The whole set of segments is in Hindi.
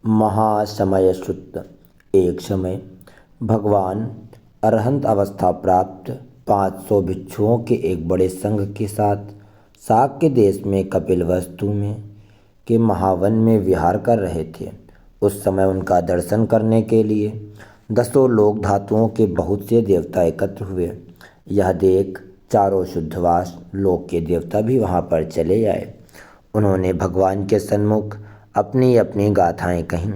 महासमय सुत। एक समय भगवान अरहंत अवस्था प्राप्त 500 भिक्षुओं के एक बड़े संघ के साथ शाक्य देश में कपिलवस्तु में के महावन में विहार कर रहे थे। उस समय उनका दर्शन करने के लिए दसों लोक धातुओं के बहुत से देवता एकत्र हुए। यह देख चारों शुद्धवास लोक के देवता भी वहां पर चले आए। उन्होंने भगवान के सन्मुख अपनी अपनी गाथाएं कहीं।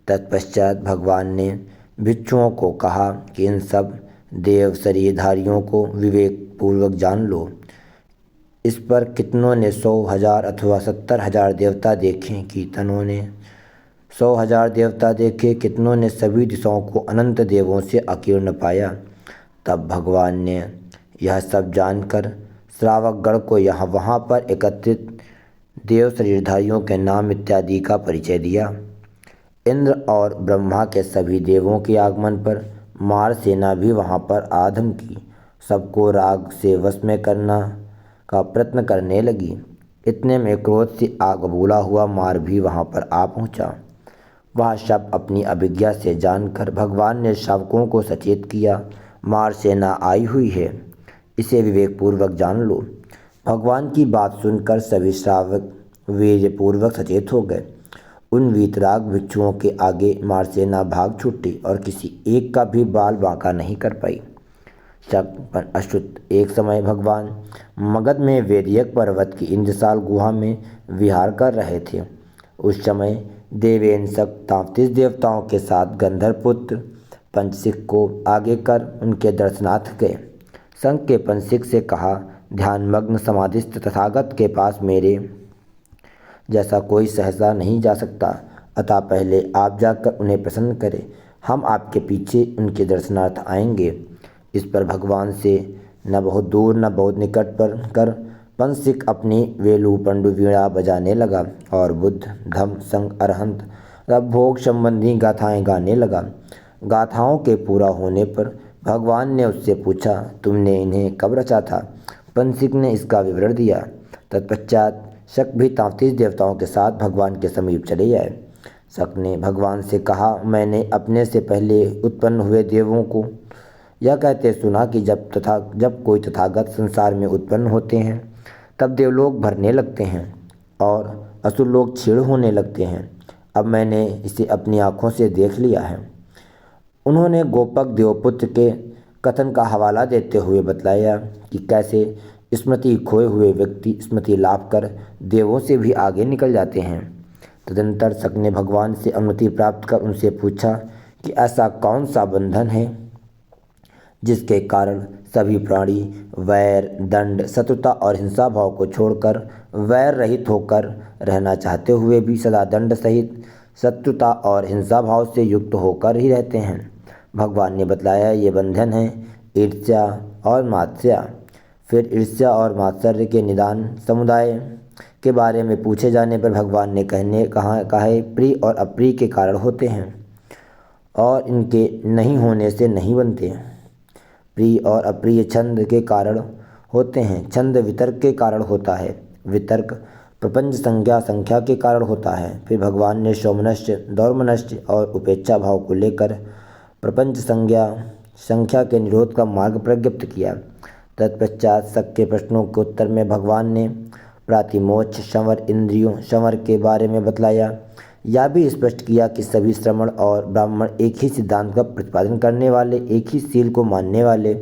तत्पश्चात भगवान ने भिक्षुओं को कहा कि इन सब देव शरीरधारियों को विवेक पूर्वक जान लो। इस पर कितनों ने 100,000 अथवा 70,000 देवता देखे, कीर्तनों ने 100,000 देवता देखे, कितनों ने सभी दिशाओं को अनंत देवों से अकीर्ण पाया। तब भगवान ने यह सब जानकर श्रावकगण को यहाँ वहाँ पर एकत्रित देव शरीरधारियों के नाम इत्यादि का परिचय दिया। इंद्र और ब्रह्मा के सभी देवों के आगमन पर मार सेना भी वहाँ पर आधम की सबको राग से वश में करना का प्रयत्न करने लगी। इतने में क्रोध से आग बबूला हुआ मार भी वहाँ पर आ पहुँचा। वह सब अपनी अभिज्ञा से जानकर भगवान ने शावकों को सचेत किया, मार सेना आई हुई है, इसे विवेकपूर्वक जान लो। भगवान की बात सुनकर सभी श्रावक वीर्यपूर्वक सचेत हो गए। उन वीतराग भिक्षुओं के आगे मारसेना भाग छूटी और किसी एक का भी बाल बांका नहीं कर पाई। शक अश्रुत। एक समय भगवान मगध में वेदियक पर्वत की इंद्रसाल गुहा में विहार कर रहे थे। उस समय देवेंसक 33 देवताओं के साथ गंधर्वपुत्र पंचसिक को आगे कर उनके दर्शनार्थ गए। संघ के पंचसिक से कहा, ध्यानमग्न समाधिस्थ तथागत के पास मेरे जैसा कोई सहसा नहीं जा सकता, अतः पहले आप जाकर उन्हें प्रसन्न करें, हम आपके पीछे उनके दर्शनार्थ आएंगे। इस पर भगवान से न बहुत दूर न बहुत निकट पर कर पंचसिक अपनी वेलु पंडु वीणा बजाने लगा और बुद्ध धम संग अरहंत भोग संबंधी गाथाएं गाने लगा। गाथाओं के पूरा होने पर भगवान ने उससे पूछा, तुमने इन्हें कब रचा था? पंचसिक ने इसका विवरण दिया। तत्पश्चात शक भी 33 देवताओं के साथ भगवान के समीप चले आए। शक ने भगवान से कहा, मैंने अपने से पहले उत्पन्न हुए देवों को यह कहते सुना कि जब कोई तथागत संसार में उत्पन्न होते हैं तब देवलोक भरने लगते हैं और असुर लोग क्षीण होने लगते हैं। अब मैंने इसे अपनी आँखों से देख लिया है। उन्होंने गोपक देवपुत्र के कथन का हवाला देते हुए बतलाया कि कैसे स्मृति खोए हुए व्यक्ति स्मृति लाभ कर देवों से भी आगे निकल जाते हैं। तदंतर शक ने भगवान से अनुमति प्राप्त कर उनसे पूछा कि ऐसा कौन सा बंधन है जिसके कारण सभी प्राणी वैर, दंड, शत्रुता और हिंसा भाव को छोड़कर वैर रहित होकर रहना चाहते हुए भी सदा दंड सहित शत्रुता और हिंसा भाव से युक्त होकर ही रहते हैं। भगवान ने बतलाया, ये बंधन है ईर्ष्या और मात्सर्य। फिर ईर्ष्या और मात्सर्य के निदान समुदाय के बारे में पूछे जाने पर भगवान ने कहा प्रिय और अप्रिय के कारण होते हैं और इनके नहीं होने से नहीं बनते। प्रिय और अप्रिय छंद के कारण होते हैं, छंद वितर्क के कारण होता है, वितर्क प्रपंच संख्या के कारण होता है। फिर भगवान ने सौमनस्य, दौर्मनस्य और उपेक्षा भाव को लेकर प्रपंच संख्या के निरोध का मार्ग प्रज्ञप्त किया। तत्पश्चात शक के प्रश्नों के उत्तर में भगवान ने प्रातिमोक्ष, संवर, इंद्रियों संवर के बारे में बतलाया। यह भी स्पष्ट किया कि सभी श्रमण और ब्राह्मण एक ही सिद्धांत का प्रतिपादन करने वाले, एक ही शील को मानने वाले,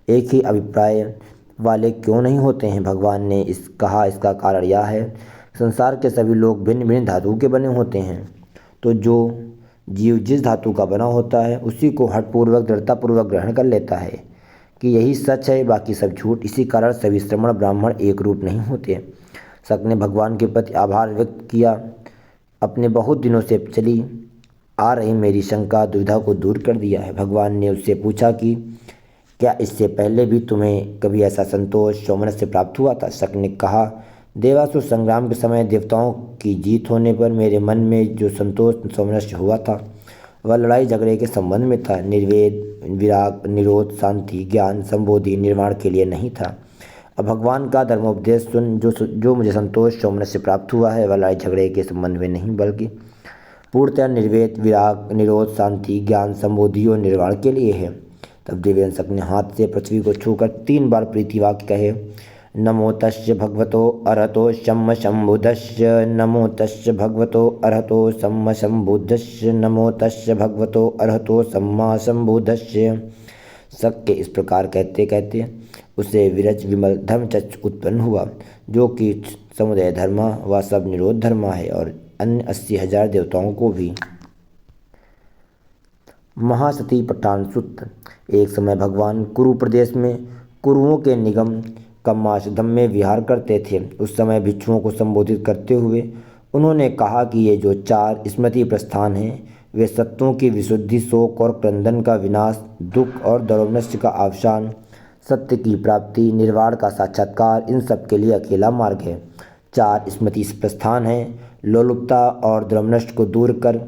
एक ही अभिप्राय वाले क्यों नहीं होते हैं। भगवान ने इसका कारण यह है, संसार के सभी लोग भिन्न भिन्न धातु के बने होते हैं, तो जो जीव जिस धातु का बना होता है उसी को हठपूर्वक दृढ़तापूर्वक ग्रहण कर लेता है कि यही सच है, बाकी सब झूठ। इसी कारण सभी श्रमण ब्राह्मण एक रूप नहीं होते। शक ने भगवान के प्रति आभार व्यक्त किया, अपने बहुत दिनों से चली आ रही मेरी शंका दुविधा को दूर कर दिया है। भगवान ने उससे पूछा कि क्या इससे पहले भी तुम्हें कभी ऐसा संतोष सौमनस्य से प्राप्त हुआ था? शक ने कहा, देवासुर संग्राम के समय देवताओं की जीत होने पर मेरे मन में जो संतोष सौमनस्य हुआ था वह लड़ाई झगड़े के संबंध में था, निर्वेद, विराग, निरोध, शांति, ज्ञान, संबोधि, निर्माण के लिए नहीं था। अब भगवान का धर्मोपदेश सुन जो मुझे संतोष सौमनस्य से प्राप्त हुआ है वह लड़ाई झगड़े के संबंध में नहीं बल्कि पूर्णतः निर्वेद, विराग, निरोध, शांति, ज्ञान, संबोधि और निर्वाण के लिए है। तब देवयांशक ने हाथ से पृथ्वी को छूकर 3 बार प्रीति वाक्य कहे। नमो तस्य भगवतो अरहतो सम्मा सम्बुद्धस्य, नमो तस्य भगवतो अरहतो सम्मा सम्बुद्धस्य, नमो तस्य भगवतो अरहतो सम्मा सम्बुद्धस्य। शक के इस प्रकार कहते कहते उसे विरज विमल धर्मचक्षु उत्पन्न हुआ, जो कि समुदय धर्मा व सब निरोध धर्मा है, और अन्य 80,000 देवताओं को भी। महासती पठान सूत्र। एक समय भगवान कुरु प्रदेश में कुरुओं के निगम कम्माशधम में विहार करते थे। उस समय भिक्षुओं को संबोधित करते हुए उन्होंने कहा कि ये जो 4 स्मृति प्रस्थान हैं, वे सत्वों की विशुद्धि, शोक और क्रंदन का विनाश, दुख और द्रवनस्य का अवसान, सत्य की प्राप्ति, निर्वाण का साक्षात्कार, इन सब के लिए अकेला मार्ग है। 4 स्मृति प्रस्थान हैं। लोलुपता और द्रवनस्य को दूर कर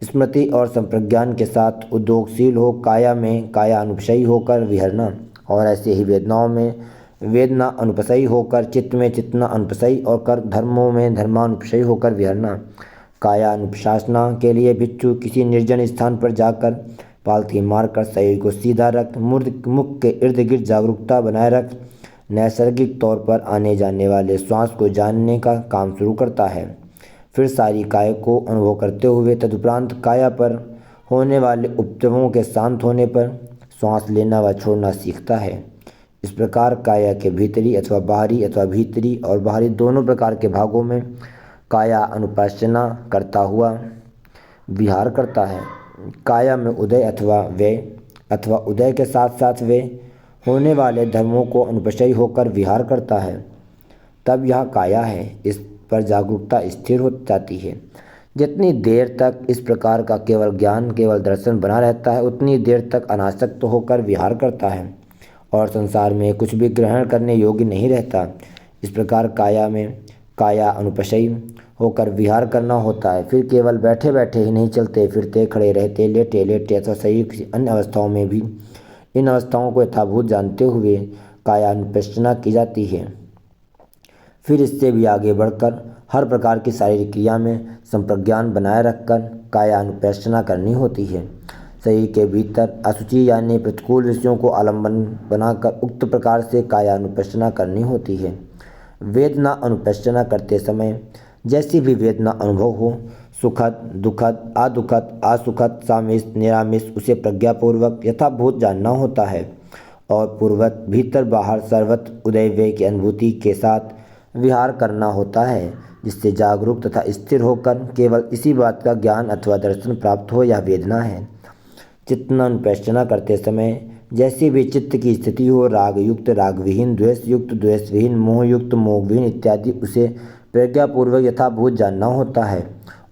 स्मृति और संप्रज्ञान के साथ उद्योगशील हो काया में काया अनुपशयी होकर विहरना, और ऐसे ही वेदनाओं में वेदना अनुपशयी होकर, चित्त में चित्तना अनुपशयी और कर धर्मों में धर्मानुपशयी होकर विहरना। काया अनुपशासना के लिए भिक्षु किसी निर्जन स्थान पर जाकर पालथी मारकर शरीर को सीधा रख, मुख के इर्द गिर्द जागरूकता बनाए रख, नैसर्गिक तौर पर आने जाने वाले श्वास को जानने का काम शुरू करता है। फिर सारी काया को अनुभव करते हुए तदुपरांत काया पर होने वाले उपद्रवों के शांत होने पर श्वास लेना व छोड़ना सीखता है। इस प्रकार काया के भीतरी अथवा बाहरी अथवा भीतरी और बाहरी दोनों प्रकार के भागों में काया अनुपासना करता हुआ विहार करता है। काया में उदय अथवा व्यय अथवा उदय के साथ साथ व्यय होने वाले धर्मों को अनुपशयी होकर विहार करता है। तब यह काया है, इस पर जागरूकता स्थिर हो जाती है। जितनी देर तक इस प्रकार का केवल ज्ञान, केवल दर्शन बना रहता है, उतनी देर तक अनासक्त होकर विहार करता है और संसार में कुछ भी ग्रहण करने योग्य नहीं रहता। इस प्रकार काया में काया अनुपशयी होकर विहार करना होता है। फिर केवल बैठे बैठे ही नहीं, चलते फिरते, खड़े रहते, लेटे लेटे अथवा शरीर किसी अन्य अवस्थाओं में भी इन अवस्थाओं को यथाभूत जानते हुए काया अनुपशना की जाती है। फिर इससे भी आगे बढ़कर हर प्रकार की शारीरिक क्रिया में संप्रज्ञान बनाए रखकर काया अनुपशना करनी होती है। शरीर के भीतर अशुचि यानी प्रतिकूल विषयों को आलंबन बनाकर उक्त प्रकार से काया अनुपशना करनी होती है। वेदना अनुपशना करते समय जैसी भी वेदना अनुभव हो, सुखद, दुखद, अदुखद, असुखद, सामिष, निरामिष, उसे प्रज्ञापूर्वक यथाभूत जानना होता है और पूर्वत भीतर बाहर सर्वत्र उदय व्यय की अनुभूति के साथ विहार करना होता है, जिससे जागरूक तथा स्थिर होकर केवल इसी बात का ज्ञान अथवा दर्शन प्राप्त हो। यह वेदना है। चित्तानुपैश्चना करते समय जैसी भी चित्त की स्थिति हो, राग युक्त, रागविहीन, द्वेष युक्त, द्वेषविहीन, मोह युक्त, मोहविहीन इत्यादि, उसे प्रज्ञापूर्वक यथाभूत जानना होता है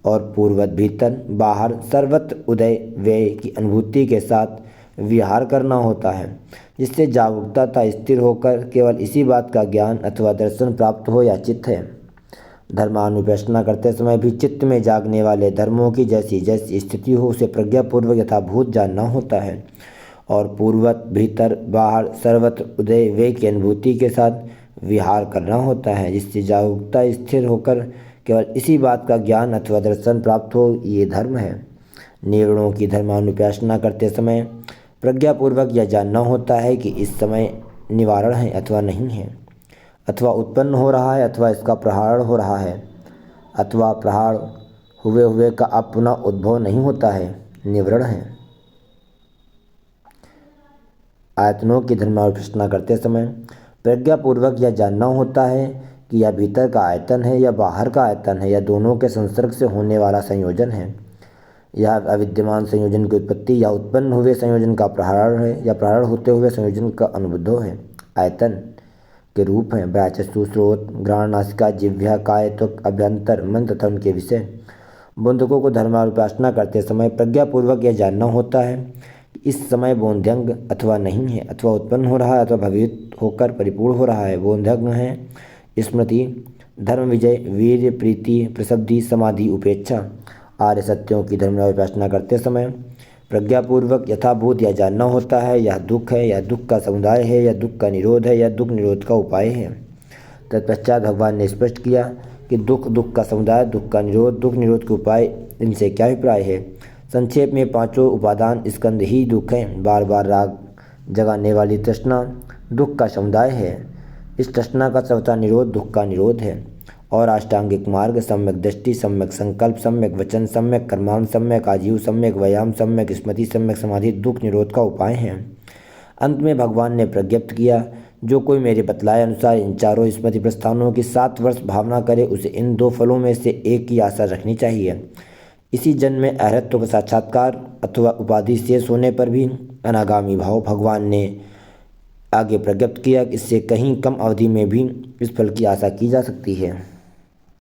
और पूर्वत भीतर बाहर सर्वत्र उदय व्यय की अनुभूति के साथ विहार करना होता है, जिससे जागरूकता तथा स्थिर होकर केवल इसी बात का ज्ञान अथवा दर्शन प्राप्त हो। या चित्त है। धर्मानुपैश्चना करते समय भी चित्त में जागने वाले धर्मों की जैसी जैसी स्थिति हो, उसे प्रज्ञापूर्वक यथाभूत जानना होता है और पूर्वत भीतर बाहर सर्वत्र उदय व्यय की अनुभूति के साथ विहार करना होता है, जिससे जागरूकता स्थिर होकर केवल इसी बात का ज्ञान अथवा दर्शन प्राप्त हो। ये धर्म है। निर्गुणों की धर्मानुपैश्चना करते समय प्रज्ञापूर्वक यह जानना होता है कि इस समय निवारण है अथवा नहीं है, अथवा उत्पन्न हो रहा है अथवा इसका प्रहार हो रहा है, अथवा प्रहार हुए हुए का अब पुनः उद्भव नहीं होता है, निवरण है। आयतनों की धर्मानुपैश्चना करते समय प्रज्ञापूर्वक यह जानना होता है कि यह भीतर का आयतन है या बाहर का आयतन है या दोनों के संसर्ग से होने वाला संयोजन है। यह अविद्यमान संयोजन की उत्पत्ति या उत्पन्न हुए संयोजन का प्रहार है या प्रहार होते हुए संयोजन का अनुबंधो है। आयतन के रूप हैं बाह्यचक्षु, स्रोत, घ्राण, नासिका, जिह्वा, काय, त्वक, अभ्यंतर, मन तथा उनके विषय। बंधकों को धर्मानुपैश्चना करते समय प्रज्ञापूर्वक यह जानना होता है कि इस समय बोधंग अथवा नहीं है, अथवा उत्पन्न हो रहा है अथवा भवित होकर परिपूर्ण हो रहा है। बोधंग है स्मृति, धर्म, विजय, वीर्य, प्रीति, प्रसिद्धि, समाधि, उपेक्षा। आर्य सत्यों की धर्मानुपैश्चना करते समय प्रज्ञापूर्वक यथाभूत यह जानना होता है यह दुख है, यह दुख का समुदाय है, यह दुख का निरोध है, यह दुख निरोध का उपाय है। तत्पश्चात भगवान ने स्पष्ट किया कि दुख, दुख का समुदाय, दुख का निरोध, दुख निरोध के उपाय, इनसे क्या अभिप्राय है। संक्षेप में पांचों उपादान स्कंद ही दुख हैं। बार बार राग जगाने वाली तृष्णा दुख का समुदाय है। इस तृष्णा का सर्वथा निरोध दुख का निरोध है। और अष्टांगिक मार्ग सम्यक दृष्टि, सम्यक संकल्प, सम्यक वचन, सम्यक कर्मांग, सम्यक आजीव, सम्यक व्यायाम, सम्यक स्मृति, सम्यक समाधि दुख निरोध का उपाय हैं। अंत में भगवान ने प्रज्ञप्त किया, जो कोई मेरे बतलाए अनुसार इन चारों स्मृति प्रस्थानों की 7 वर्ष भावना करे, उसे इन 2 फलों में से एक की आशा रखनी चाहिए। इसी जन्म में अहरत्व का साक्षात्कार अथवा उपाधि शेष होने पर भी अनागामी भाव। भगवान ने आगे प्रज्ञप्त किया कि इससे कहीं कम अवधि में भी इस फल की आशा की जा सकती है।